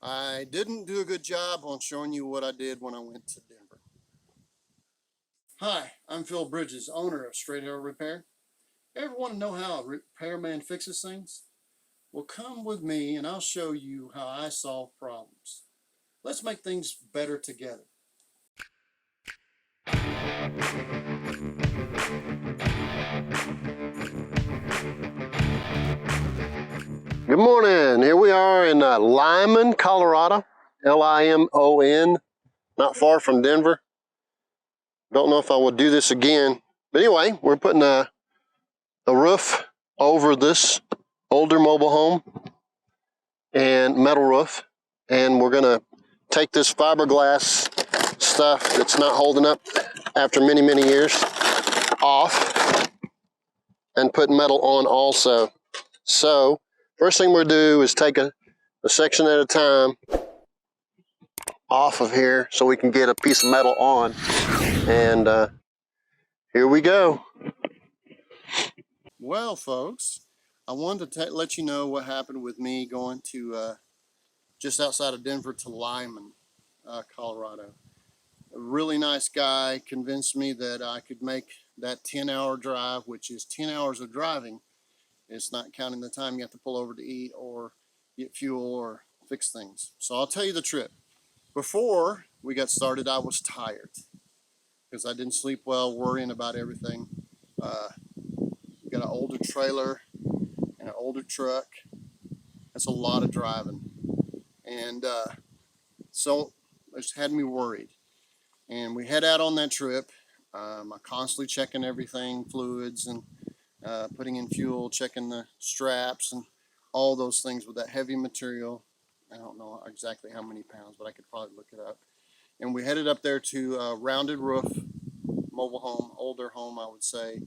I didn't do a good job on showing you what I did when I went to Denver. Hi, I'm Phil Bridges, owner of Straight Arrow Repair. Ever want to know how a repairman fixes things? Well, come with me and I'll show you how I solve problems. Let's make things better together. Good morning. Here we are in Limon, Colorado. Limon, not far from Denver. Don't know if I will do this again. But anyway, we're putting a roof over this older mobile home and metal roof. And we're going to take this fiberglass stuff that's not holding up after many, many years off and put metal on also. So first thing we'll do is take a section at a time off of here so we can get a piece of metal on. And here we go. Well, folks, I wanted to let you know what happened with me going to just outside of Denver to Limon, Colorado. A really nice guy convinced me that I could make that 10-hour drive, which is 10 hours of driving. It's not counting the time you have to pull over to eat or get fuel or fix things. So I'll tell you the trip. Before we got started, I was tired because I didn't sleep well, worrying about everything. We got an older trailer and an older truck. That's a lot of driving. And so it just had me worried. And we head out on that trip. I'm constantly checking everything, fluids and putting in fuel, checking the straps and all those things with that heavy material. I don't know exactly how many pounds, but I could probably look it up. And we headed up there to a rounded roof mobile home, older home, I would say,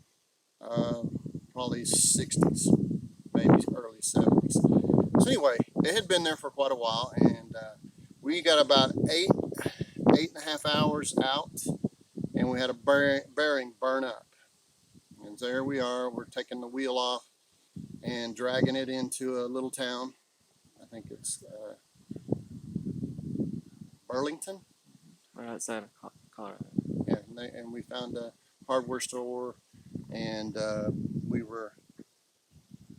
probably 60s, maybe early 70s. So anyway, it had been there for quite a while, and we got about 8.5 hours out, and we had a bearing burn up. And there we are, we're taking the wheel off and dragging it into a little town. I think it's Burlington. Right outside of Colorado. Yeah, and we found a hardware store, and we were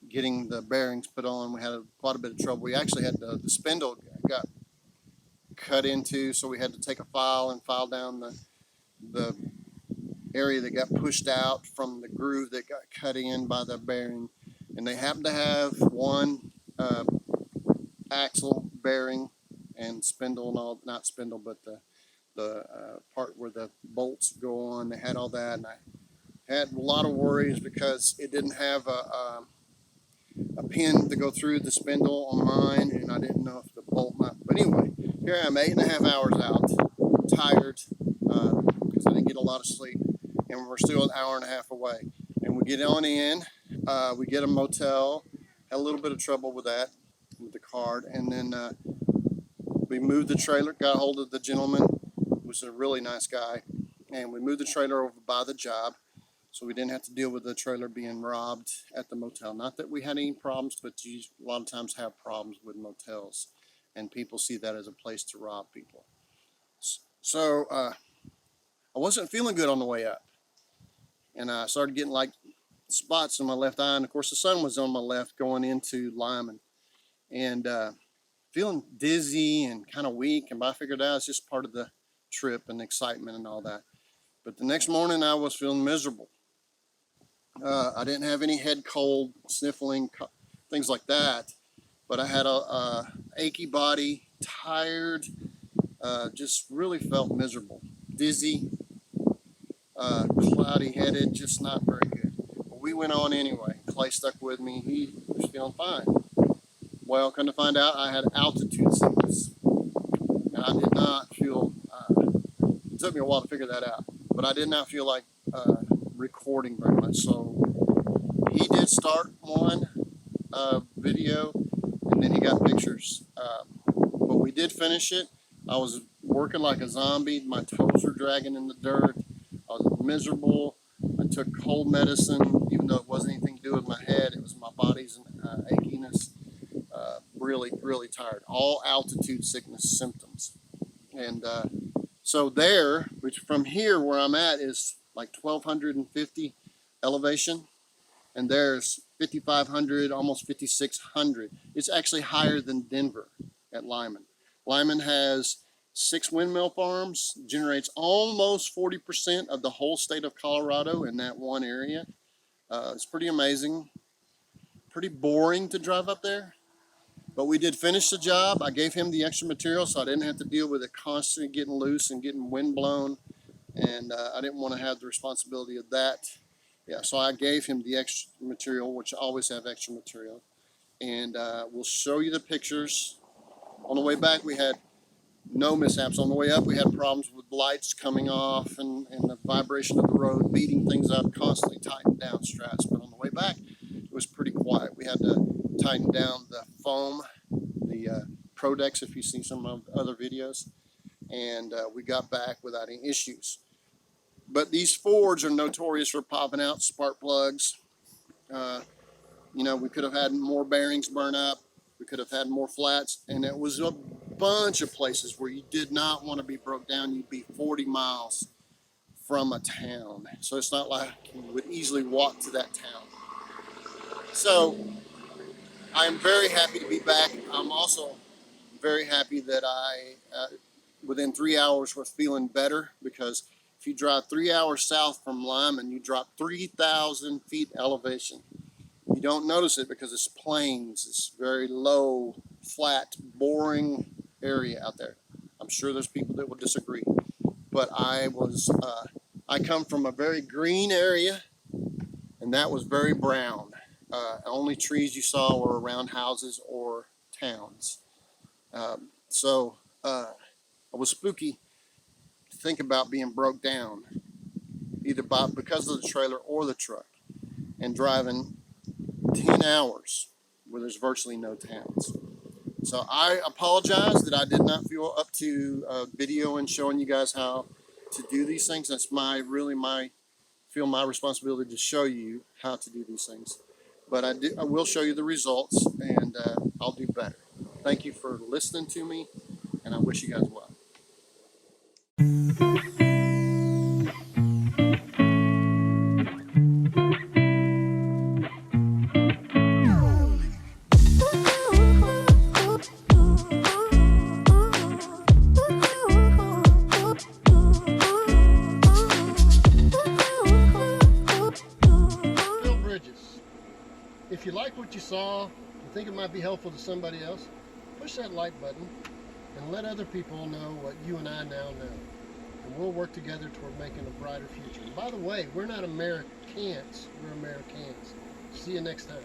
getting the bearings put on. We had quite a bit of trouble. We actually had the spindle got cut into, so we had to take a file and file down the area that got pushed out from the groove that got cut in by the bearing. And they happened to have one axle bearing and spindle and all, not spindle, but the part where the bolts go on. They had all that, and I had a lot of worries because it didn't have a pin to go through the spindle on mine, and I didn't know if the bolt might. But anyway, here I am, 8.5 hours out, tired because I didn't get a lot of sleep, and we're still an hour and a half away. And we get on in, we get a motel, had a little bit of trouble with that, with the card, and then we moved the trailer, got a hold of the gentleman, who was a really nice guy, and we moved the trailer over by the job, so we didn't have to deal with the trailer being robbed at the motel. Not that we had any problems, but you a lot of times have problems with motels, and people see that as a place to rob people. So I wasn't feeling good on the way up, and I started getting like spots in my left eye, and of course the sun was on my left going into Limon, and feeling dizzy and kind of weak, and I figured out it's just part of the trip and excitement and all that. But the next morning I was feeling miserable. I didn't have any head cold, sniffling, things like that, but I had a achy body, tired, just really felt miserable, dizzy, cloudy headed, just not very good. But we went on anyway. Clay stuck with me. He was feeling fine. Well, come to find out, I had altitude sickness, and I did not feel, it took me a while to figure that out, but I did not feel like recording very much. So he did start one video, and then he got pictures, but we did finish it. I was working like a zombie. My toes were dragging in the dirt. I was miserable. I took cold medicine, even though it wasn't anything to do with my head. It was my body's achiness. really, really tired. All altitude sickness symptoms. And so there, which from here where I'm at is like 1,250 elevation, and there's 5,500, almost 5,600. It's actually higher than Denver at Limon. Limon has 6 windmill farms, generates almost 40% of the whole state of Colorado in that one area. It's pretty amazing. Pretty boring to drive up there, but we did finish the job. I gave him the extra material so I didn't have to deal with it constantly getting loose and getting wind blown, and I didn't want to have the responsibility of that. Yeah, so I gave him the extra material, which I always have extra material, and we'll show you the pictures. On the way back, we had no mishaps. On the way up, we had problems with lights coming off and the vibration of the road, beating things up, constantly tighten down straps. But on the way back, it was pretty quiet. We had to tighten down the foam, the Prodex, if you've seen some of other videos, and we got back without any issues. But these Fords are notorious for popping out spark plugs. You know, we could have had more bearings burn up. We could have had more flats, and it was a bunch of places where you did not want to be broke down. You'd be 40 miles from a town. So it's not like you would easily walk to that town. So I am very happy to be back. I'm also very happy that I, within 3 hours, was feeling better, because if you drive 3 hours south from Limon, you drop 3,000 feet elevation. You don't notice it because it's plains. It's very low, flat, boring area out there. I'm sure there's people that will disagree, but I come from a very green area, and that was very brown. Only trees you saw were around houses or towns. So it was spooky to think about being broke down, either because of the trailer or the truck, and driving 10 hours where there's virtually no towns. So I apologize that I did not feel up to video and showing you guys how to do these things. That's my responsibility to show you how to do these things. But I will show you the results, and I'll do better. Thank you for listening to me, and I wish you guys well. If you like what you saw, you think it might be helpful to somebody else, push that like button and let other people know what you and I now know. And we'll work together toward making a brighter future. And by the way, we're not Americans, we're Americans. See you next time.